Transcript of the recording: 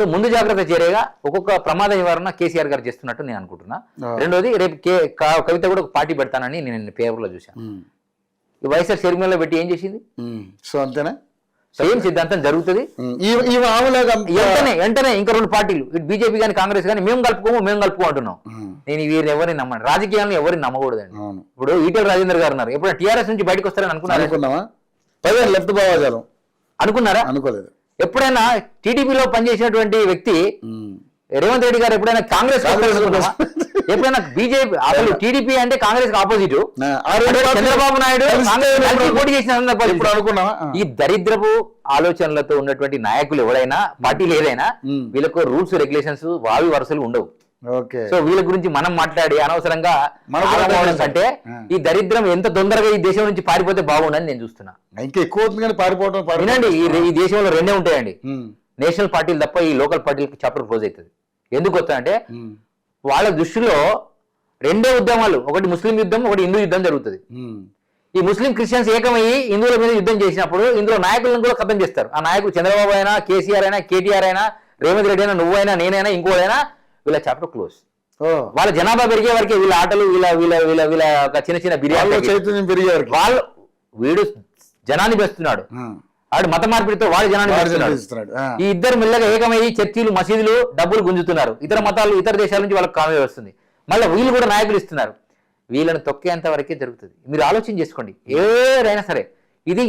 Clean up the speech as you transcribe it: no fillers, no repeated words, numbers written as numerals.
So ముందు జాగ్రత్త చర్యగా ఒక్కొక్క ప్రమాద నివారణ కేసీఆర్ గారు చేస్తున్నట్టు నేను అనుకుంటున్నా. రెండోది రేపు కవిత కూడా ఒక పార్టీ పెడతానని నేను పేపర్లో చూశాను. వైఎస్ఆర్ షర్మిలలో పెట్టి ఏం చేసింది? సో అంతేనా? సేమ్ సిద్ధాంతం జరుగుతుంది. వెంటనే ఇంకా 2 పార్టీలు ఇటు బీజేపీ కానీ కాంగ్రెస్ కానీ మేము కలుపుకో అంటున్నాం. నేను వీరిని ఎవరిని నమ్మను, రాజకీయాలను ఎవరిని నమ్మకూడదండి. ఇప్పుడు ఈటెల రాజేందర్ గారు ఉన్నారు, ఎప్పుడైనా టీఆర్ఎస్ నుంచి బయటకు వస్తారని అనుకున్నారా? లెఫ్ట్ భావాజాలం అనుకున్నారా? అనుకోలేదు. ఎప్పుడైనా టీడీపీలో పనిచేసినటువంటి వ్యక్తి రేవంత్ రెడ్డి గారు ఎప్పుడైనా కాంగ్రెస్ ఎప్పుడైనా బీజేపీ అసలు టీడీపీ అంటే కాంగ్రెస్ ఆపోజిట్ చంద్రబాబు నాయుడు పోటీ చేసిన సందర్భాలు అనుకున్నా. ఈ దరిద్రపు ఆలోచనలతో ఉన్నటువంటి నాయకులు ఎవరైనా పార్టీలు ఏదైనా వీళ్ళకు రూల్స్ రెగ్యులేషన్స్ వావి వరుసలు ఉండవు. సో వీళ్ళ గురించి మనం మాట్లాడి అనవసరంగా కంటే ఈ దరిద్రం ఎంత తొందరగా ఈ దేశం నుంచి పారిపోతే బాగుండని నేను చూస్తున్నా. ఇంకా ఎక్కువ పారిపోవడం. వినండి, ఈ దేశంలో 2 ఉంటాయండి, నేషనల్ పార్టీలు తప్ప ఈ లోకల్ పార్టీలకి చాప్టర్ క్లోజ్ అవుతుంది. ఎందుకు వస్తుందంటే వాళ్ళ దృష్టిలో 2 ఉద్యమాలు, ఒకటి ముస్లిం యుద్ధం, ఒకటి హిందూ యుద్ధం జరుగుతుంది. ఈ ముస్లిం క్రిస్టియన్స్ ఏకమయ్యి హిందువుల మీద యుద్ధం చేసినప్పుడు ఇందులో నాయకులను కూడా ఖతం చేస్తారు. ఆ నాయకులు చంద్రబాబు అయినా, కేసీఆర్ అయినా, కేటీఆర్ అయినా, రేవంత్ రెడ్డి అయినా, నువ్వైనా, నేనైనా, ఇంకోడైనా, వీళ్ళ చాప్టర్ క్లోజ్. వాళ్ళ జనాభా పెరిగే వరకే వీళ్ళ ఆటలు, వీళ్ళ చిన్న బిర్యానీ వాళ్ళు వీడు జనాన్ని పెస్తున్నాడు, వాడు మత మార్పిడితో వాడు జనాన్ని పెడుతున్నాడు. ఈ ఇద్దరు మెల్లగా ఏకమయ్యి చర్చిలు, మసీదులు డబ్బులు గుంజుతున్నారు. ఇతర మతాలు, ఇతర దేశాల నుంచి వాళ్ళకి కామే వస్తుంది. మళ్ళీ వీళ్ళు కూడా నాయకులు ఇస్తున్నారు. వీళ్ళని తొక్కేంత వరకే జరుగుతుంది. మీరు ఆలోచన చేసుకోండి. ఏదైనా సరే